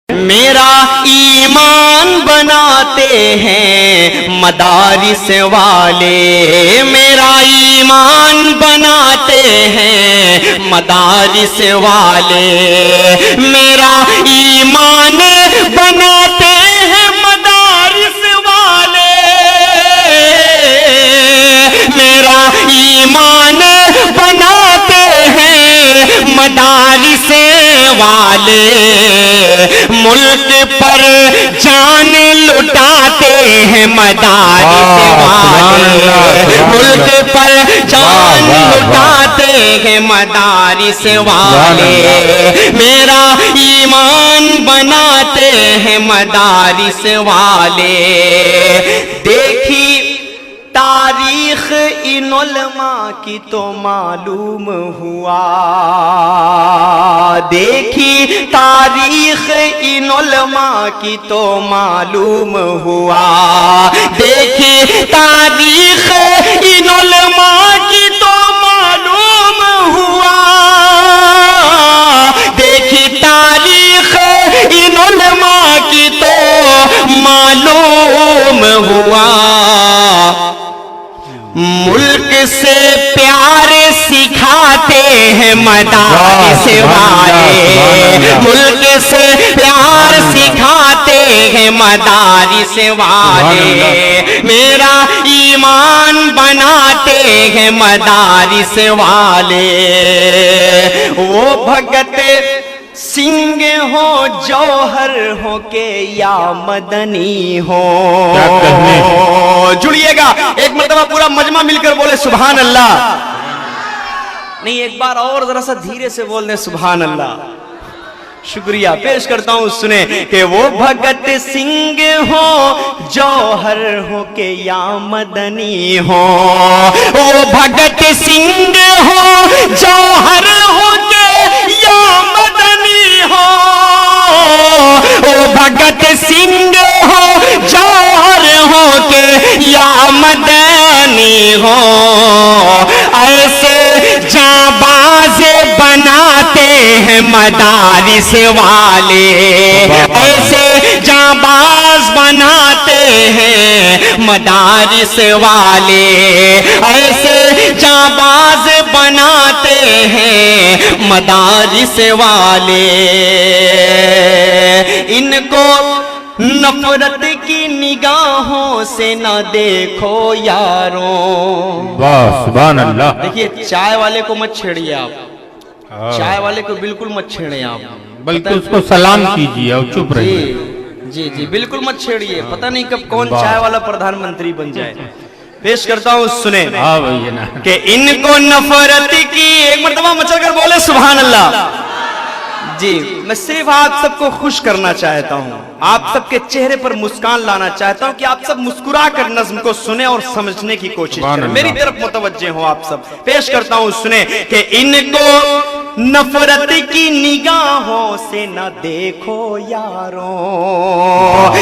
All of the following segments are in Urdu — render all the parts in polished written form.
میرا ایمان بناتے ہیں مدارس والے، میرا ایمان بناتے ہیں مدارس والے، میرا ایمان بناتے ہیں مدارس والے، میرا ایمان بناتے ہیں مدارس والے، ملک پر جان لٹاتے ہیں مدارس والے، ملک پر جان لٹاتے ہیں مدارس والے، میرا ایمان بناتے ہیں مدارس والے۔ دیکھی تاریخ ان علماء کی تو معلوم ہوا، دیکھی تاریخ ان علماء کی تو معلوم ہوا، دیکھی تاریخ ان علماء کی تو معلوم ہوا، دیکھی تاریخ ان علماء کی تو معلوم ہوا، ملک سے پیار سکھاتے ہیں مدارس والے، ملک سے پیار سکھاتے ہیں مدارس والے، میرا ایمان بناتے ہیں مدارس والے۔ وہ بھگت سنگھ ہو جوہر ہو کہ یا مدنی ہو، جڑیے گا ایک مرتبہ پورا مجمع مل کر بولے سبحان اللہ، نہیں ایک بار اور ذرا سا دھیرے سے بول دیں سبحان اللہ۔ شکریہ پیش کرتا ہوں، سنیں کہ وہ بھگت سنگھ ہو جوہر ہو کہ یا مدنی ہو، وہ بھگت سنگھ ہو جوہر ہو کہ یا مدنی ہو، وہ بھگت سنگھ ہو جوہر ہو کہ یا مدنی ہو، ایسے جانباز بناتے ہیں مدارس والے، ایسے جانباز بناتے ہیں مدارس والے، ایسے جانباز بناتے ہیں مدارس والے۔ ان کو نفرت کی نگاہوں سے نہ دیکھو یاروں، سبحان اللہ۔ دیکھیے چائے والے کو مت چھیڑیے آپ، چائے والے کو بالکل مت چھیڑیں آپ، بلکہ اس کو سلام کیجیے اور چپ رہیے۔ جی جی بالکل مت چھیڑیے، پتہ نہیں کب کون چائے والا پردھان منتری بن جائے۔ پیش کرتا ہوں سنیں کہ ان کو نفرت کی، ایک مرتبہ مچل کر بولے سبحان اللہ۔ جی میں صرف آپ سب کو خوش کرنا چاہتا ہوں، آپ سب کے چہرے پر مسکان لانا چاہتا ہوں کہ آپ سب مسکرا کر نظم کو سنیں اور سمجھنے کی کوشش کریں، میری طرف متوجہ ہوں آپ سب۔ پیش کرتا ہوں سنیں کہ ان کو نفرت کی نگاہوں سے نہ دیکھو یاروں،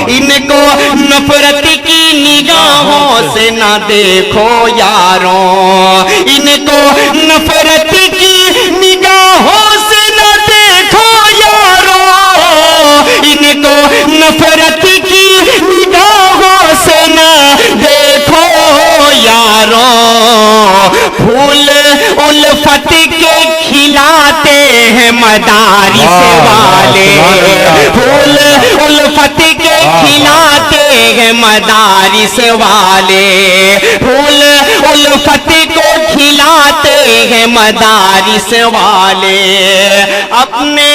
ان کو نفرت کی نگاہوں سے نہ دیکھو یاروں، ان کو نفرت کی نگاہوں سے نہ دیکھو یاروں، ان کو نفرت کی نگاہوں سے نہ دیکھو یاروں، پھول الفت کے کھلاتے ہیں مدارس والے، پھول الفت کے کھلاتے ہیں مدارس والے، پھول الفت کو کھلاتے ہیں مدارس والے، اپنے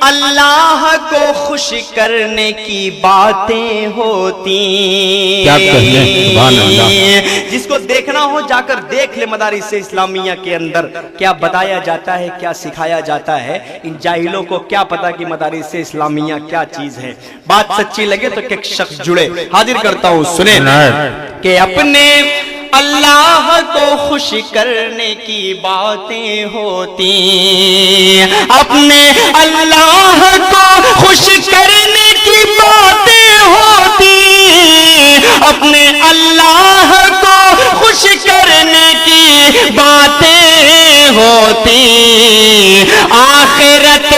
اللہ کو خوش کرنے کی باتیں ہوتی، کیا کہنے سبحان اللہ۔ جس کو دیکھنا ہو جا کر دیکھ لے مدارس اسلامیہ کے اندر کیا بتایا جاتا ہے، کیا سکھایا جاتا ہے، ان جاہلوں کو کیا پتا کہ مدارس اسلامیہ کیا چیز ہے۔ بات سچی لگے تو ایک شخص جڑے، حاضر کرتا ہوں سنیں کہ اپنے اللہ کو خوش کرنے کی باتیں ہوتی، اپنے اللہ کو خوش کرنے کی باتیں ہوتی، اپنے اللہ کو خوش کرنے کی باتیں ہوتی، آخرت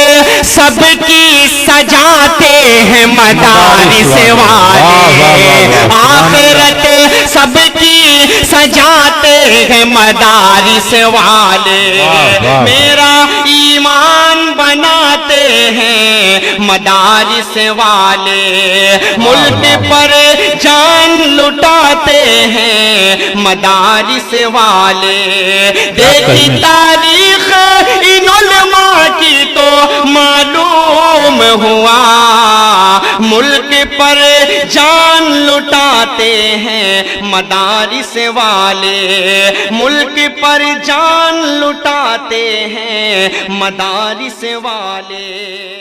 سب کی سجاتے ہیں مدارس والے، آخرت سب کی سجاتے ہیں مدارس والے، میرا ایمان بناتے ہیں مدارس والے، ملک پر جان لٹاتے ہیں مدارس والے، دیکھی تاریخ ان علماء کی تو معلوم ہوا، ملک پر جان لٹاتے ہیں مدارس والے، ملک پر جان لٹاتے ہیں مدارس والے۔